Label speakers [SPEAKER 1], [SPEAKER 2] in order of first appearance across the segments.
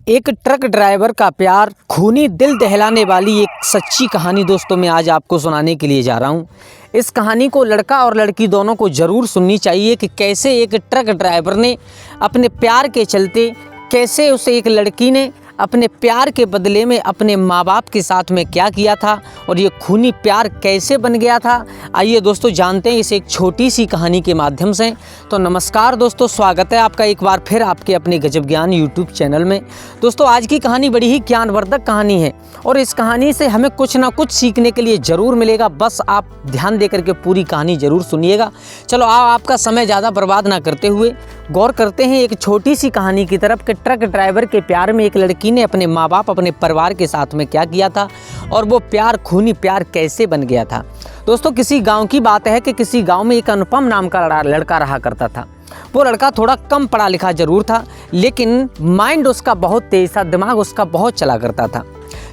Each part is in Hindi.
[SPEAKER 1] एक ट्रक ड्राइवर का प्यार, खूनी दिल दहलाने वाली एक सच्ची कहानी दोस्तों मैं आज आपको सुनाने के लिए जा रहा हूँ। इस कहानी को लड़का और लड़की दोनों को ज़रूर सुननी चाहिए कि कैसे एक ट्रक ड्राइवर ने अपने प्यार के चलते, कैसे उसे एक लड़की ने अपने प्यार के बदले में अपने माँ बाप के साथ में क्या किया था और ये खूनी प्यार कैसे बन गया था। आइए दोस्तों जानते हैं इस एक छोटी सी कहानी के माध्यम से। तो नमस्कार दोस्तों, स्वागत है आपका एक बार फिर आपके अपने गजब ज्ञान यूट्यूब चैनल में। दोस्तों आज की कहानी बड़ी ही ज्ञानवर्धक कहानी है और इस कहानी से हमें कुछ ना कुछ सीखने के लिए ज़रूर मिलेगा। बस आप ध्यान दे करके पूरी कहानी ज़रूर सुनिएगा। चलो आपका समय ज़्यादा बर्बाद ना करते हुए गौर करते हैं एक छोटी सी कहानी की तरफ कि ट्रक ड्राइवर के प्यार में एक लड़की ने अपने माँ बाप, अपने परिवार के साथ में क्या किया था और वो प्यार, खूनी प्यार कैसे बन गया था। दोस्तों किसी गांव की बात है कि किसी गांव में एक अनुपम नाम का लड़का रहा करता था। वो लड़का थोड़ा कम पढ़ा लिखा जरूर था, लेकिन माइंड उसका बहुत तेज था, दिमाग उसका बहुत चला करता था।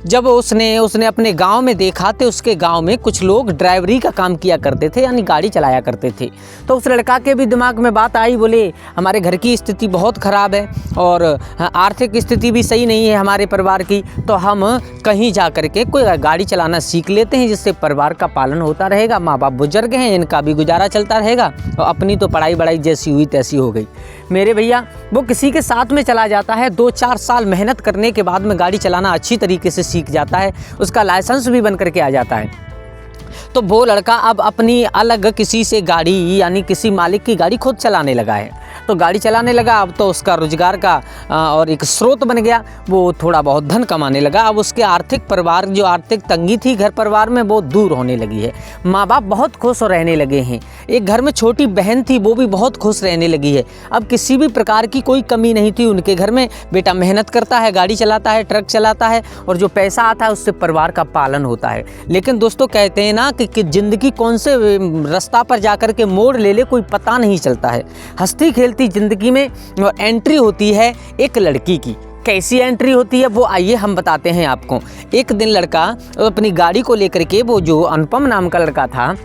[SPEAKER 1] जब उसने अपने गांव में देखा तो उसके गांव में कुछ लोग ड्राइवरी का काम किया करते थे, यानी गाड़ी चलाया करते थे। तो उस लड़का के भी दिमाग में बात आई, बोले हमारे घर की स्थिति बहुत ख़राब है और आर्थिक स्थिति भी सही नहीं है हमारे परिवार की, तो हम कहीं जा कर के कोई गाड़ी चलाना सीख लेते हैं जिससे परिवार का पालन होता रहेगा। माँ बाप बुजुर्ग हैं, इनका भी गुजारा चलता रहेगा और अपनी तो पढ़ाई बढ़ाई जैसी हुई तैसी हो गई। मेरे भैया वो किसी के साथ में चला जाता है, 2-4 साल मेहनत करने के बाद में गाड़ी चलाना अच्छी तरीके से सीख जाता है, उसका लाइसेंस भी बन करके आ जाता है। तो वो लड़का अब अपनी अलग किसी से गाड़ी, यानी किसी मालिक की गाड़ी खुद चलाने लगा है। तो गाड़ी चलाने लगा, अब तो उसका रोजगार का और एक स्रोत बन गया, वो थोड़ा बहुत धन कमाने लगा। अब उसके जो आर्थिक तंगी थी घर परिवार में वो दूर होने लगी है। माँ बाप बहुत खुश रहने लगे हैं। एक घर में छोटी बहन थी, वो भी बहुत खुश रहने लगी है। अब किसी भी प्रकार की कोई कमी नहीं थी उनके घर में। बेटा मेहनत करता है, गाड़ी चलाता है, ट्रक चलाता है और जो पैसा आता है उससे परिवार का पालन होता है। लेकिन दोस्तों कहते हैं ना कि जिंदगी कौन से रास्ता पर जाकर के मोड़ ले ले कोई पता नहीं चलता है। हंसती खेलती जिंदगी में एंट्री होती है एक लड़की की। कैसी एंट्री होती है वो आइए हम बताते हैं आपको। एक दिन लड़का अपनी गाड़ी को लेकर के, वो जो अनुपम नाम का लड़का था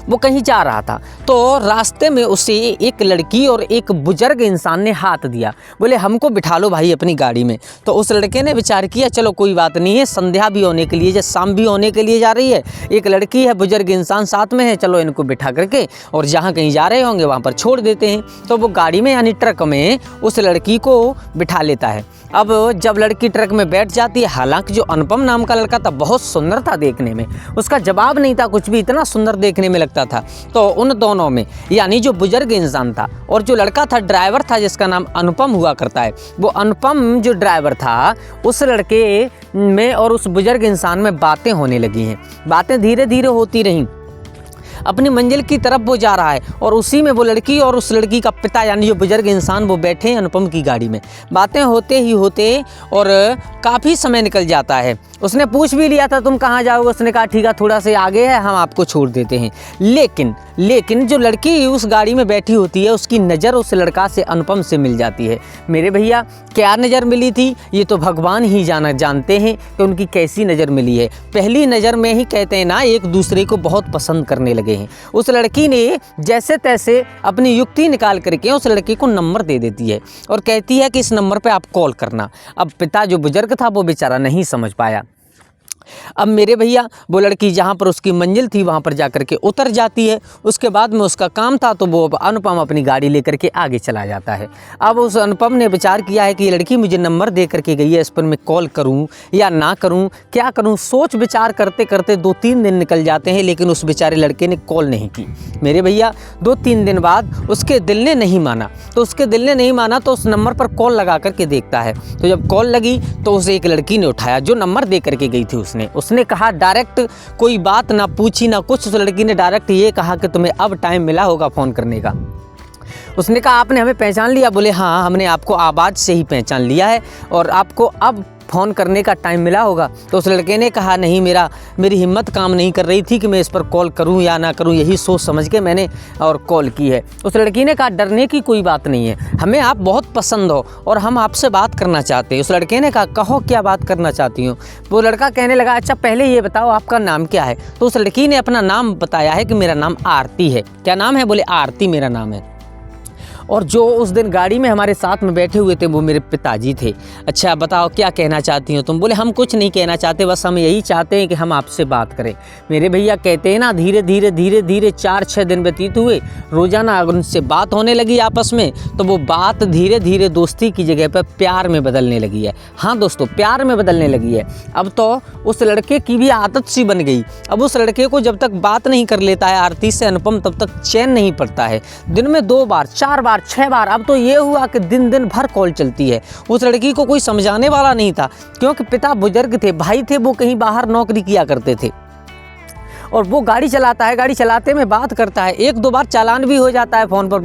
[SPEAKER 1] वो कहीं जा रहा था, तो रास्ते में उसे एक लड़की और एक बुजुर्ग इंसान ने हाथ दिया, बोले हमको बिठा लो भाई अपनी गाड़ी में। तो उस लड़के ने विचार किया चलो कोई बात नहीं है, संध्या भी होने के लिए, जब शाम भी होने के लिए जा रही है, एक लड़की है, बुजुर्ग इंसान साथ में है, चलो इनको बिठा करके और जहाँ कहीं जा रहे होंगे वहाँ पर छोड़ देते हैं। तो वो गाड़ी में यानी ट्रक में उस लड़की को बिठा लेता है। अब जब लड़की ट्रक में बैठ जाती है, हालांकि जो अनुपम नाम का लड़का था बहुत सुंदर था देखने में, उसका जवाब नहीं था कुछ भी, इतना सुंदर देखने में लगता था। तो उन दोनों में यानी जो बुजुर्ग इंसान था और जो लड़का था, ड्राइवर था जिसका नाम अनुपम हुआ करता है, वो अनुपम जो ड्राइवर था उस लड़के में और उस बुजुर्ग इंसान में बातें होने लगी हैं। बातें धीरे धीरे होती रहीं, अपनी मंजिल की तरफ वो जा रहा है और उसी में वो लड़की और उस लड़की का पिता यानी जो बुजुर्ग इंसान वो बैठे हैं अनुपम की गाड़ी में। बातें होते ही होते और काफ़ी समय निकल जाता है। उसने पूछ भी लिया था तुम कहाँ जाओगे, उसने कहा ठीक है थोड़ा से आगे है, हम आपको छोड़ देते हैं। लेकिन जो लड़की उस गाड़ी में बैठी होती है उसकी नज़र उस लड़का से, अनुपम से मिल जाती है। मेरे भैया क्या नज़र मिली थी ये तो भगवान ही जानते हैं कि उनकी कैसी नज़र मिली है। पहली नज़र में ही कहते हैं ना एक दूसरे को बहुत पसंद करने लगे हैं। उस लड़की ने जैसे तैसे अपनी युक्ति निकाल करके उस लड़के को नंबर दे देती है और कहती है कि इस नंबर पे आप कॉल करना। अब पिता जो बुजुर्ग था वो बेचारा नहीं समझ पाया। अब मेरे भैया वो लड़की जहाँ पर उसकी मंजिल थी वहाँ पर जाकर के उतर जाती है। उसके बाद में उसका काम था तो वो अनुपम अपनी गाड़ी लेकर के आगे चला जाता है। अब उस अनुपम ने विचार किया है कि ये लड़की मुझे नंबर दे करके गई है, इस पर मैं कॉल करूँ या ना करूँ, क्या करूँ। सोच विचार करते करते 2-3 दिन निकल जाते हैं, लेकिन उस बेचारे लड़के ने कॉल नहीं की। मेरे भैया 2-3 दिन बाद उसके दिल ने नहीं माना, तो उस नंबर पर कॉल लगा करके देखता है। तो जब कॉल लगी तो उसे एक लड़की ने उठाया जो नंबर दे करके गई थी। उसने कहा डायरेक्ट, कोई बात ना पूछी ना कुछ, उस लड़की ने डायरेक्ट ये कहा कि तुम्हें अब टाइम मिला होगा फ़ोन करने का। उसने कहा आपने हमें पहचान लिया? बोले हाँ हमने आपको आवाज़ से ही पहचान लिया है और आपको अब फ़ोन करने का टाइम मिला होगा। तो उस लड़के ने कहा नहीं, मेरी हिम्मत काम नहीं कर रही थी कि मैं इस पर कॉल करूं या ना करूं, यही सोच समझ के मैंने और कॉल की है। उस लड़की ने कहा डरने की कोई बात नहीं है, हमें आप बहुत पसंद हो और हम आपसे बात करना चाहते हैं। उस लड़के ने कहा कहो क्या बात करना चाहती हूँ। वो लड़का कहने लगा अच्छा पहले ये बताओ आपका नाम क्या है। तो उस लड़की ने अपना नाम बताया है कि मेरा नाम आरती है। क्या नाम है? बोले आरती मेरा नाम है। और जो उस दिन गाड़ी में हमारे साथ में बैठे हुए थे वो मेरे पिताजी थे। अच्छा बताओ क्या कहना चाहती हो तुम? बोले हम कुछ नहीं कहना चाहते, बस हम यही चाहते हैं कि हम आपसे बात करें। मेरे भैया कहते हैं ना, धीरे धीरे धीरे धीरे 4-6 दिन व्यतीत हुए, रोज़ाना अगर उनसे बात होने लगी आपस में तो वो बात धीरे धीरे दोस्ती की जगह पर प्यार में बदलने लगी है। हाँ दोस्तों, प्यार में बदलने लगी है। अब तो उस लड़के की भी आदत सी बन गई। अब उस लड़के को जब तक बात नहीं कर लेता है आरती से अनुपम, तब तक चैन नहीं पड़ता है। दिन में 2 बार, 4 बार, 6 बार, अब तो ये हुआ कि दिन दिन भर कॉल चलती है। उस लड़की को कोई समझाने वाला नहीं था, क्योंकि पिता बुजुर्ग थे, भाई थे, वो कहीं बाहर नौकरी किया करते थे और वो गाड़ी चलाता है, गाड़ी चलाते में बात करता है, 1-2 बार चालान भी हो जाता है फ़ोन पर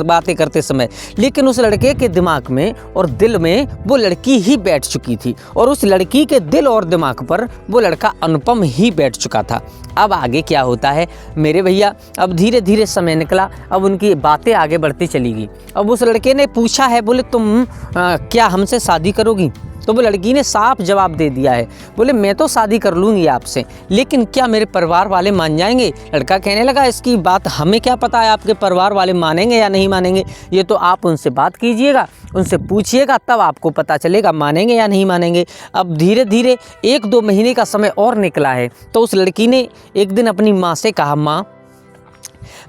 [SPEAKER 1] बातें करते समय। लेकिन उस लड़के के दिमाग में और दिल में वो लड़की ही बैठ चुकी थी और उस लड़की के दिल और दिमाग पर वो लड़का अनुपम ही बैठ चुका था। अब आगे क्या होता है मेरे भैया, अब धीरे धीरे समय निकला, अब उनकी बातें आगे बढ़ती चली गई। अब उस लड़के ने पूछा है, बोले तुम क्या हमसे शादी करोगी? तो वो लड़की ने साफ जवाब दे दिया है, बोले मैं तो शादी कर लूँगी आपसे, लेकिन क्या मेरे परिवार वाले मान जाएंगे? लड़का कहने लगा इसकी बात हमें क्या पता है आपके परिवार वाले मानेंगे या नहीं मानेंगे, ये तो आप उनसे बात कीजिएगा, उनसे पूछिएगा, तब आपको पता चलेगा मानेंगे या नहीं मानेंगे। अब धीरे धीरे 1-2 महीने का समय और निकला है तो उस लड़की ने एक दिन अपनी माँ से कहा, माँ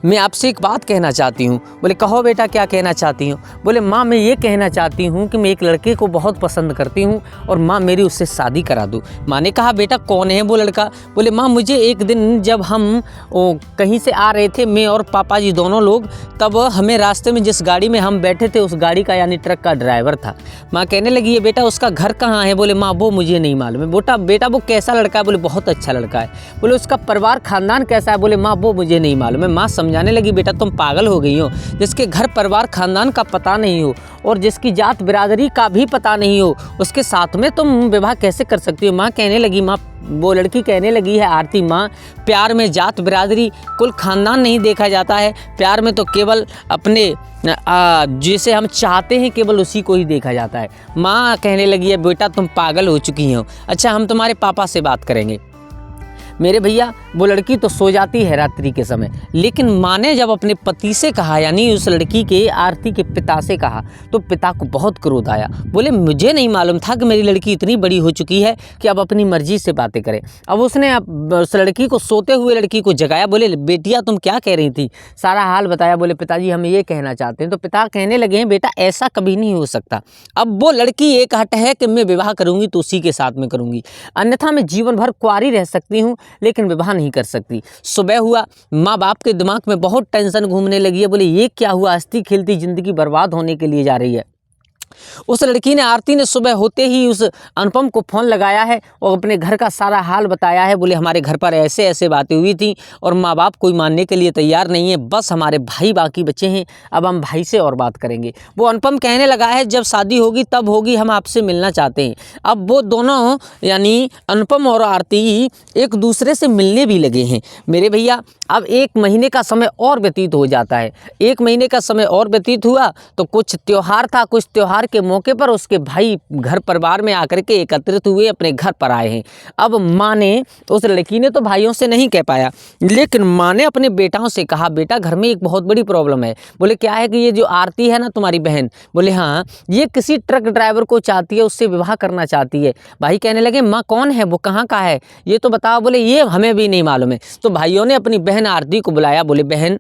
[SPEAKER 1] मैं आपसे एक बात कहना चाहती हूँ। बोले कहो बेटा क्या कहना चाहती हूँ? बोले माँ मैं ये कहना चाहती हूँ कि मैं एक लड़के को बहुत पसंद करती हूँ और माँ मेरी उससे शादी करा दूँ। माँ ने कहा बेटा कौन है वो लड़का? बोले माँ मुझे एक दिन जब हम कहीं से आ रहे थे, मैं और पापा जी दोनों लोग, तब हमें रास्ते में जिस गाड़ी में हम बैठे थे उस गाड़ी का यानी ट्रक का ड्राइवर था। माँ कहने लगी ये बेटा उसका घर कहाँ है? बोले माँ वो मुझे नहीं मालूम है। बेटा वो कैसा लड़का है? बोले बहुत अच्छा लड़का है। बोले उसका परिवार खानदान कैसा है? बोले माँ वो मुझे नहीं मालूम है। माँ समझाने लगी बेटा तुम पागल हो गई हो, जिसके घर परिवार खानदान का पता नहीं हो और जिसकी जात बिरादरी का भी पता नहीं हो उसके साथ में तुम विवाह कैसे कर सकती हो? माँ कहने लगी, माँ वो लड़की कहने लगी है आरती, माँ प्यार में जात बिरादरी कुल खानदान नहीं देखा जाता है, प्यार में तो केवल अपने जिसे हम चाहते हैं केवल उसी को ही देखा जाता है। माँ कहने लगी है बेटा तुम पागल हो चुकी हो, अच्छा हम तुम्हारे पापा से बात करेंगे। मेरे भैया वो लड़की तो सो जाती है रात्रि के समय, लेकिन माँ ने जब अपने पति से कहा यानी उस लड़की के आरती के पिता से कहा तो पिता को बहुत क्रोध आया। बोले मुझे नहीं मालूम था कि मेरी लड़की इतनी बड़ी हो चुकी है कि अब अपनी मर्जी से बातें करे। अब उसने उस लड़की को, सोते हुए लड़की को जगाया। बोले बेटिया तुम क्या कह रही थी? सारा हाल बताया। बोले पिताजी हम ये कहना चाहते हैं। तो पिता कहने लगे हैं बेटा ऐसा कभी नहीं हो सकता। अब वो लड़की एक हट है कि मैं विवाह करूँगी तो उसी के साथ में करूँगी, अन्यथा मैं जीवन भर कुंवारी रह सकती हूँ लेकिन विवाह नहीं कर सकती। सुबह हुआ, माँ बाप के दिमाग में बहुत टेंशन घूमने लगी है। बोले ये क्या हुआ, हंसती खेलती जिंदगी बर्बाद होने के लिए जा रही है। उस लड़की ने, आरती ने सुबह होते ही उस अनुपम को फ़ोन लगाया है और अपने घर का सारा हाल बताया है। बोले हमारे घर पर ऐसे ऐसे बातें हुई थी और माँ बाप कोई मानने के लिए तैयार नहीं है, बस हमारे भाई बाकी बचे हैं, अब हम भाई से और बात करेंगे। वो अनुपम कहने लगा है जब शादी होगी तब होगी, हम आपसे मिलना चाहते हैं। अब वो दोनों यानी अनुपम और आरती एक दूसरे से मिलने भी लगे हैं मेरे भैया। अब 1 महीने का समय और व्यतीत हो जाता है। 1 महीने का समय और व्यतीत हुआ तो कुछ त्यौहार था, कुछ त्यौहार के मौके पर उसके भाई घर परिवार में आकर के एकत्रित हुए, अपने घर पर आए हैं। अब माँ ने, उस लड़की ने तो भाइयों से नहीं कह पाया, लेकिन माँ ने अपने बेटाओं से कहा बेटा घर में एक बहुत बड़ी प्रॉब्लम है। बोले क्या है? कि ये जो आरती है ना तुम्हारी बहन, बोले हाँ, ये किसी ट्रक ड्राइवर को चाहती है, उससे विवाह करना चाहती है। भाई कहने लगे माँ कौन है, वो कहाँ का है, ये तो बताओ। बोले ये हमें भी नहीं मालूम है। तो भाइयों ने अपनी बहन आरती को बुलाया। बोले बहन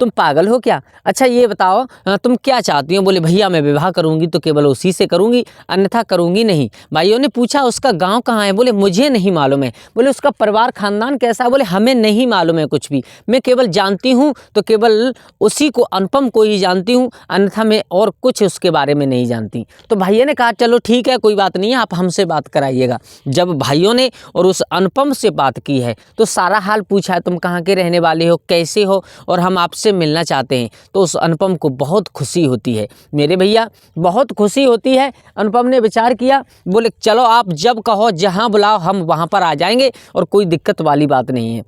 [SPEAKER 1] तुम पागल हो क्या? अच्छा ये बताओ तुम क्या चाहती हो? बोले भैया मैं विवाह करूंगी तो केवल उसी से करूंगी, अन्यथा करूंगी नहीं। भाइयों ने पूछा उसका गांव कहाँ है? बोले मुझे नहीं मालूम है। बोले उसका परिवार खानदान कैसा है? बोले हमें नहीं मालूम है कुछ भी, मैं केवल जानती हूँ तो केवल उसी को, अनुपम को ही जानती हूँ, अन्यथा मैं और कुछ उसके बारे में नहीं जानती। तो भाइयों ने कहा चलो ठीक है कोई बात नहीं है, आप हमसे बात कराइएगा। जब भाइयों ने और उस अनुपम से बात की है तो सारा हाल पूछा है, तुम कहाँ के रहने वाले हो, कैसे हो और हम आपसे मिलना चाहते हैं। तो उस अनुपम को बहुत खुशी होती है मेरे भैया, बहुत खुशी होती है। अनुपम ने विचार किया, बोले चलो आप जब कहो जहाँ बुलाओ हम वहाँ पर आ जाएंगे और कोई दिक्कत वाली बात नहीं है।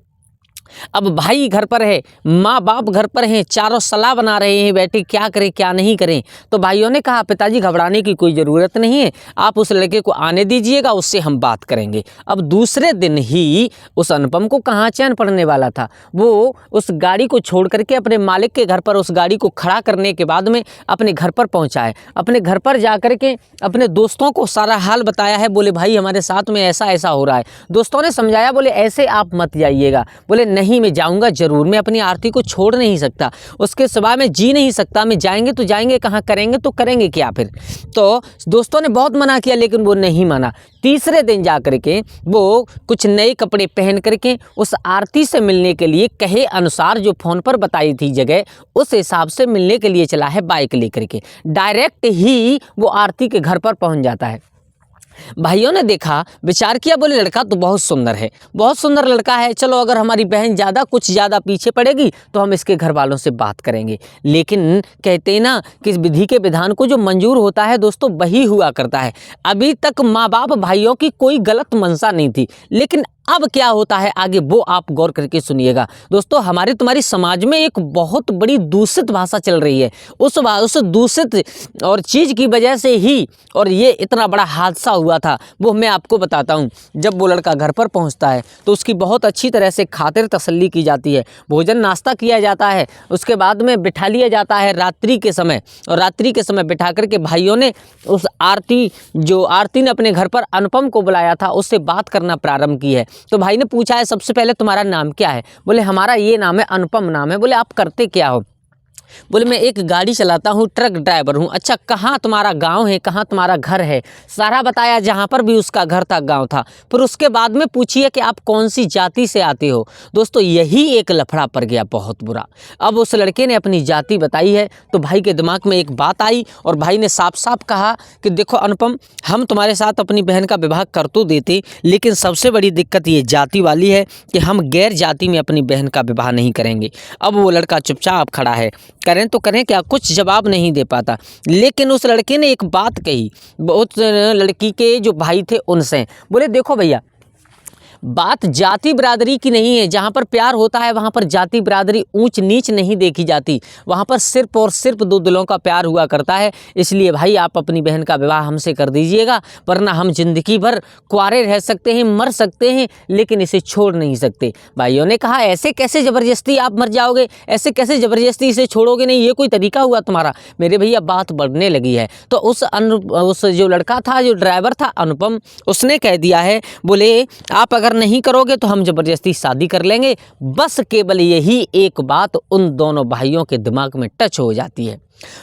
[SPEAKER 1] अब भाई घर पर है, माँ बाप घर पर हैं, चारों सलाह बना रहे हैं बेटे क्या करें क्या नहीं करें। तो भाइयों ने कहा पिताजी घबराने की कोई ज़रूरत नहीं है, आप उस लड़के को आने दीजिएगा, उससे हम बात करेंगे। अब दूसरे दिन ही उस अनुपम को कहाँ चैन पड़ने वाला था। वो उस गाड़ी को छोड़ करके अपने मालिक के घर पर उस गाड़ी को खड़ा करने के बाद में अपने घर पर पहुँचा है। अपने घर पर जा कर के अपने दोस्तों को सारा हाल बताया है। बोले भाई हमारे साथ में ऐसा ऐसा हो रहा है। दोस्तों ने समझाया, बोले ऐसे आप मत जाइएगा। बोले नहीं मैं जाऊंगा ज़रूर, मैं अपनी आरती को छोड़ नहीं सकता, उसके सिवा मैं जी नहीं सकता, मैं जाएंगे तो जाएंगे कहाँ, करेंगे तो करेंगे क्या फिर। तो दोस्तों ने बहुत मना किया लेकिन वो नहीं माना। तीसरे दिन जा करके वो कुछ नए कपड़े पहन करके उस आरती से मिलने के लिए कहे अनुसार जो फ़ोन पर बताई थी जगह उस हिसाब से मिलने के लिए चला है बाइक लेकर के। डायरेक्ट ही वो आरती के घर पर पहुंच जाता है। भाइयों ने देखा, विचार किया, बोले लड़का तो बहुत सुंदर है, बहुत सुंदर लड़का है, चलो अगर हमारी बहन कुछ ज़्यादा पीछे पड़ेगी तो हम इसके घर वालों से बात करेंगे। लेकिन कहते हैं ना कि इस विधि के विधान को जो मंजूर होता है दोस्तों वही हुआ करता है। अभी तक माँ बाप भाइयों की कोई गलत मंशा नहीं थी, लेकिन अब क्या होता है आगे वो आप गौर करके सुनिएगा। दोस्तों हमारे तुम्हारी समाज में एक बहुत बड़ी दूषित भाषा चल रही है, उस दूषित और चीज़ की वजह से ही और ये इतना बड़ा हादसा हुआ था वो मैं आपको बताता हूँ। जब वो लड़का घर पर पहुँचता है तो उसकी बहुत अच्छी तरह से खातिर तसल्ली की जाती है, भोजन नाश्ता किया जाता है, उसके बाद में बिठा लिया जाता है रात्रि के समय। और रात्रि के समय बिठा करके भाइयों ने उस आरती ने अपने घर पर अनुपम को बुलाया था उससे बात करना प्रारंभ की है। तो भाई ने पूछा है सबसे पहले तुम्हारा नाम क्या है। बोले हमारा ये नाम है, अनुपम नाम है। बोले आप करते क्या हो। बोले मैं एक गाड़ी चलाता हूँ, ट्रक ड्राइवर हूँ। अच्छा कहाँ तुम्हारा गांव है, कहाँ तुम्हारा घर है। सारा बताया, जहाँ पर भी उसका घर था गांव था। फिर उसके बाद में पूछिए कि आप कौन सी जाति से आते हो। दोस्तों यही एक लफड़ा पड़ गया बहुत बुरा। अब उस लड़के ने अपनी जाति बताई है तो भाई के दिमाग में एक बात आई और भाई ने साफ साफ कहा कि देखो अनुपम, हम तुम्हारे साथ अपनी बहन का विवाह कर तो देते, लेकिन सबसे बड़ी दिक्कत ये जाति वाली है कि हम गैर जाति में अपनी बहन का विवाह नहीं करेंगे। अब वो लड़का चुपचाप खड़ा है, करें तो करें क्या, कुछ जवाब नहीं दे पाता। लेकिन उस लड़के ने एक बात कही, उस लड़की के जो भाई थे उनसे, बोले देखो भैया बात जाति बिरादरी की नहीं है। जहाँ पर प्यार होता है वहाँ पर जाति बिरादरी ऊंच नीच नहीं देखी जाती, वहाँ पर सिर्फ और सिर्फ दो दिलों का प्यार हुआ करता है। इसलिए भाई आप अपनी बहन का विवाह हमसे कर दीजिएगा, वरना हम जिंदगी भर कुंवारे रह सकते हैं, मर सकते हैं, लेकिन इसे छोड़ नहीं सकते। भाइयों ने कहा ऐसे कैसे ज़बरदस्ती आप मर जाओगे, ऐसे कैसे ज़बरदस्ती इसे छोड़ोगे, नहीं ये कोई तरीका हुआ तुम्हारा। मेरे भैया बात बढ़ने लगी है तो उस जो लड़का था, जो ड्राइवर था अनुपम, उसने कह दिया है, बोले आप अगर नहीं करोगे तो हम जबरदस्ती शादी कर लेंगे। बस केवल यही एक बात उन दोनों भाइयों के दिमाग में टच हो जाती है।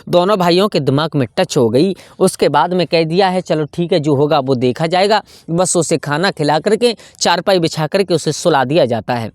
[SPEAKER 1] दोनों भाइयों के दिमाग में टच हो गई। उसके बाद में कह दिया है चलो ठीक है जो होगा वो देखा जाएगा। बस उसे खाना खिला करके चारपाई बिछा करके उसे सुला दिया जाता है।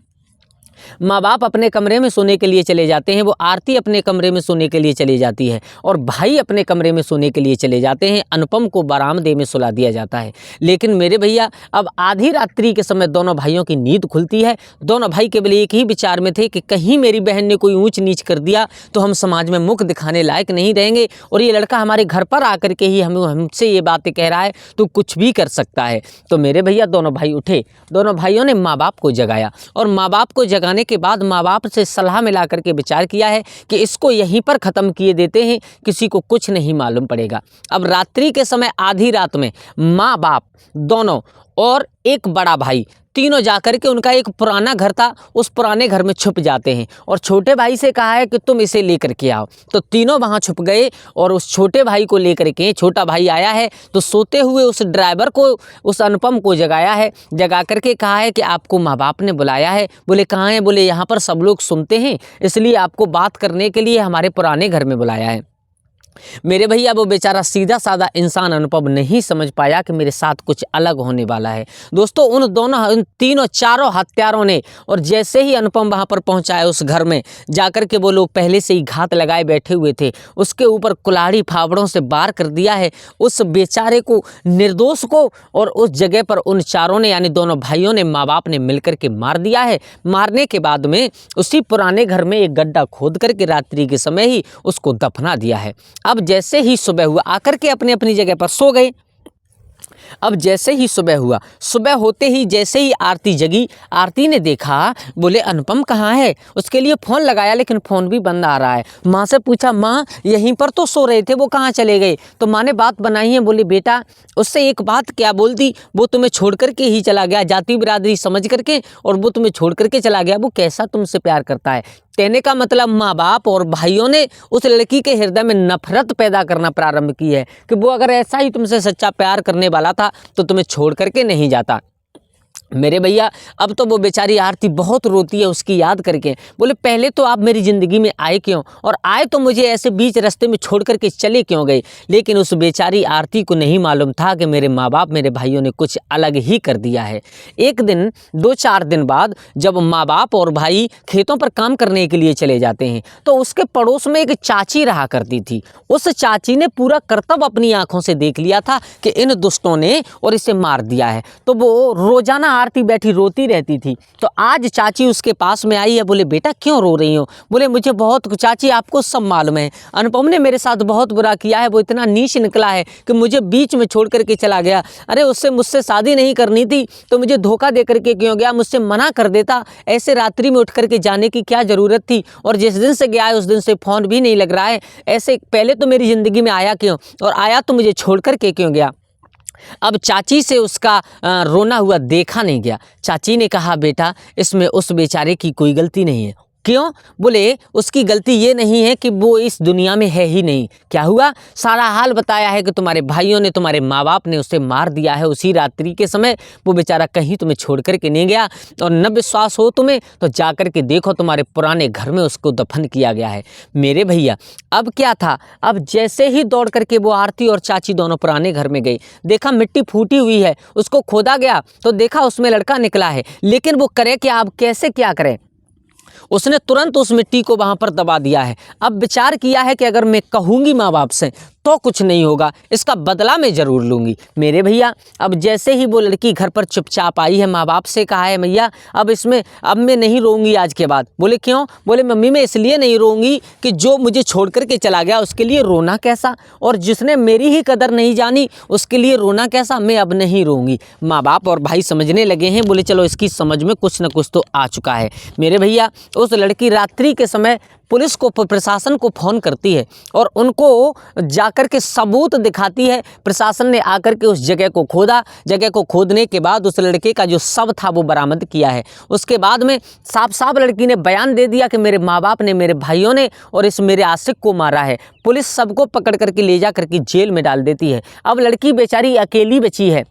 [SPEAKER 1] माँ बाप अपने कमरे में सोने के लिए चले जाते हैं, वो आरती अपने कमरे में सोने के लिए चली जाती है और भाई अपने कमरे में सोने के लिए चले जाते हैं। अनुपम को बरामदे में सुला दिया जाता है। लेकिन मेरे भैया अब आधी रात्रि के समय दोनों भाइयों की नींद खुलती है। दोनों भाई केवल एक ही विचार में थे कि कहीं मेरी बहन ने कोई ऊंच नीच कर दिया तो हम समाज में मुख दिखाने लायक नहीं रहेंगे और ये लड़का हमारे घर पर आकर के ही हमसे ये बातें कह रहा है तो कुछ भी कर सकता है। तो मेरे भैया दोनों भाई उठे, दोनों भाइयों ने माँ बाप को जगाया और माँ बाप को जगाने के बाद माँ बाप से सलाह मिला करके विचार किया है कि इसको यहीं पर ख़त्म किए देते हैं, किसी को कुछ नहीं मालूम पड़ेगा। अब रात्रि के समय आधी रात में माँ बाप दोनों और एक बड़ा भाई तीनों जाकर के, उनका एक पुराना घर था, उस पुराने घर में छुप जाते हैं और छोटे भाई से कहा है कि तुम इसे लेकर के आओ। तो तीनों वहाँ छुप गए और उस छोटे भाई को लेकर के छोटा भाई आया है तो सोते हुए उस ड्राइवर को, उस अनुपम को जगाया है। जगा करके कहा है कि आपको माँ बाप ने बुलाया है। बोले कहाँ है। बोले यहाँ पर सब लोग सुनते हैं इसलिए आपको बात करने के लिए हमारे पुराने घर में बुलाया है। मेरे भैया वो बेचारा सीधा साधा इंसान अनुपम नहीं समझ पाया कि मेरे साथ कुछ अलग होने वाला है। दोस्तों उन तीनों चारों हत्यारों ने, और जैसे ही अनुपम वहां पर पहुंचा है उस घर में जाकर के, वो लोग पहले से ही घात लगाए बैठे हुए थे, उसके ऊपर कुल्हाड़ी फावड़ों से वार कर दिया है उस बेचारे को, निर्दोष को। और उस जगह पर उन चारों ने यानी दोनों भाइयों ने, माँ बाप ने मिलकर के मार दिया है। मारने के बाद में उसी पुराने घर में एक गड्ढा खोद करके रात्रि के समय ही उसको दफना दिया है। अब जैसे ही सुबह हुआ आकर के अपनी अपनी जगह पर सो गए। अब जैसे ही सुबह हुआ, सुबह होते ही जैसे ही आरती जगी, आरती ने देखा, बोले अनुपम कहाँ है। उसके लिए फ़ोन लगाया लेकिन फ़ोन भी बंद आ रहा है। माँ से पूछा, माँ यहीं पर तो सो रहे थे, वो कहाँ चले गए। तो माँ ने बात बनाई है, बोली बेटा उससे एक बात क्या बोल दी, वो तुम्हें छोड़ करके ही चला गया, जाति बिरादरी समझ करके, और वो तुम्हें छोड़ करके चला गया। वो कैसा तुमसे प्यार करता है। कहने का मतलब माँ बाप और भाइयों ने उस लड़की के हृदय में नफरत पैदा करना प्रारंभ की है कि वो अगर ऐसा ही तुमसे सच्चा प्यार करने वाला था तो तुम्हें छोड़ करके नहीं जाता। मेरे भैया अब तो वो बेचारी आरती बहुत रोती है उसकी याद करके। बोले पहले तो आप मेरी ज़िंदगी में आए क्यों, और आए तो मुझे ऐसे बीच रास्ते में छोड़ करके चले क्यों गए। लेकिन उस बेचारी आरती को नहीं मालूम था कि मेरे माँ बाप मेरे भाइयों ने कुछ अलग ही कर दिया है। एक दिन 2-4 दिन बाद जब माँ बाप और भाई खेतों पर काम करने के लिए चले जाते हैं तो उसके पड़ोस में एक चाची रहा करती थी। उस चाची ने पूरा करतब अपनी आंखों से देख लिया था कि इन दुष्टों ने और इसे मार दिया है। तो वो रोजाना आरती बैठी रोती रहती थी। तो आज चाची उसके पास में आई है। बोले बेटा क्यों रो रही हो। बोले मुझे बहुत, चाची आपको सब मालूम है, अनुपम ने मेरे साथ बहुत बुरा किया है। वो इतना नीच निकला है कि मुझे बीच में छोड़ करके चला गया। अरे उससे मुझसे शादी नहीं करनी थी तो मुझे धोखा दे करके क्यों गया, मुझसे मना कर देता। ऐसे रात्रि में उठ करके जाने की क्या ज़रूरत थी, और जिस दिन से गया है उस दिन से फ़ोन भी नहीं लग रहा है। ऐसे पहले तो मेरी ज़िंदगी में आया क्यों, और आया तो मुझे छोड़ करके क्यों गया। अब चाची से उसका रोना हुआ देखा नहीं गया। चाची ने कहा बेटा इसमें उस बेचारे की कोई गलती नहीं है। क्यों। बोले उसकी गलती ये नहीं है कि वो इस दुनिया में है ही नहीं। क्या हुआ, सारा हाल बताया है कि तुम्हारे भाइयों ने, तुम्हारे माँ बाप ने उसे मार दिया है उसी रात्रि के समय। वो बेचारा कहीं तुम्हें छोड़ करके नहीं गया, और न विश्वास हो तुम्हें तो जा कर के देखो तुम्हारे पुराने घर में उसको दफन किया गया है। मेरे भैया अब क्या था, अब जैसे ही दौड़ करके वो आरती और चाची दोनों पुराने घर में गई, देखा मिट्टी फूटी हुई है, उसको खोदा गया तो देखा उसमें लड़का निकला है। लेकिन वो करे क्या, अब कैसे क्या करे। उसने तुरंत उस मिट्टी को वहाँ पर दबा दिया है। अब विचार किया है कि अगर मैं कहूँगी माँ बाप से तो कुछ नहीं होगा, इसका बदला मैं ज़रूर लूँगी। मेरे भैया अब जैसे ही वो लड़की घर पर चुपचाप आई है, माँ बाप से कहा है भैया अब मैं नहीं रोऊंगी आज के बाद। बोले क्यों। बोले मम्मी मैं इसलिए नहीं रोऊंगी कि जो मुझे छोड़ करके चला गया उसके लिए रोना कैसा, और जिसने मेरी ही कदर नहीं जानी उसके लिए रोना कैसा, मैं अब नहीं रोऊंगी। माँ बाप और भाई समझने लगे हैं। बोले चलो इसकी समझ में कुछ न कुछ तो आ चुका है। मेरे भैया उस लड़की रात्रि के समय पुलिस को, प्रशासन को फ़ोन करती है और उनको जाकर के सबूत दिखाती है। प्रशासन ने आकर के उस जगह को खोदा। जगह को खोदने के बाद उस लड़के का जो शव था वो बरामद किया है। उसके बाद में साफ साफ लड़की ने बयान दे दिया कि मेरे माँ बाप ने, मेरे भाइयों ने और इस मेरे आशिक को मारा है। पुलिस सबको पकड़ करके ले जा करके जेल में डाल देती है। अब लड़की बेचारी अकेली बची है।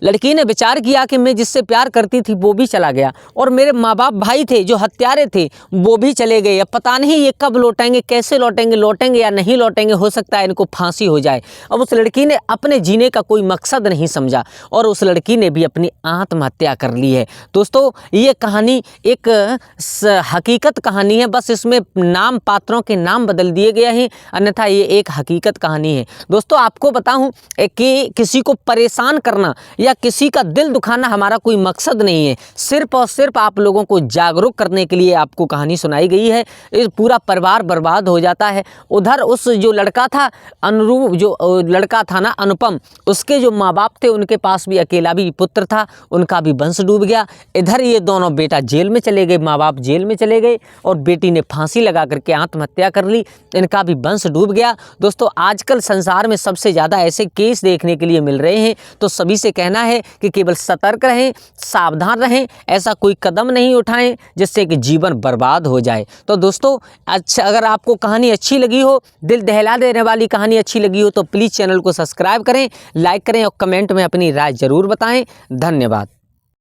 [SPEAKER 1] लड़की ने विचार किया कि मैं जिससे प्यार करती थी वो भी चला गया, और मेरे माँ बाप भाई थे जो हत्यारे थे वो भी चले गए। अब पता नहीं ये कब लौटेंगे, कैसे लौटेंगे, लौटेंगे या नहीं लौटेंगे, हो सकता है इनको फांसी हो जाए। अब उस लड़की ने अपने जीने का कोई मकसद नहीं समझा और उस लड़की ने भी अपनी आत्महत्या कर ली है। दोस्तों ये कहानी एक हकीकत कहानी है, बस इसमें नाम, पात्रों के नाम बदल दिए गए हैं, अन्यथा ये एक हकीकत कहानी है। दोस्तों आपको बताऊं कि किसी को परेशान करना या किसी का दिल दुखाना हमारा कोई मकसद नहीं है। सिर्फ और सिर्फ आप लोगों को जागरूक करने के लिए आपको कहानी सुनाई गई है। इस पूरा परिवार बर्बाद हो जाता है। उधर उस जो लड़का था लड़का था ना अनुपम, उसके जो माँ बाप थे उनके पास भी अकेला भी पुत्र था, उनका भी वंश डूब गया। इधर ये दोनों बेटा जेल में चले गए, माँ बाप जेल में चले गए और बेटी ने फांसी लगा करके आत्महत्या कर ली, इनका भी वंश डूब गया। दोस्तों आजकल संसार में सबसे ज़्यादा ऐसे केस देखने के लिए मिल रहे हैं, तो सभी से कहना है कि केवल सतर्क रहें, सावधान रहें, ऐसा कोई कदम नहीं उठाएं जिससे कि जीवन बर्बाद हो जाए। तो दोस्तों अच्छा, अगर आपको कहानी अच्छी लगी हो, दिल दहला देने वाली कहानी अच्छी लगी हो तो प्लीज़ चैनल को सब्सक्राइब करें, लाइक करें और कमेंट में अपनी राय ज़रूर बताएं। धन्यवाद।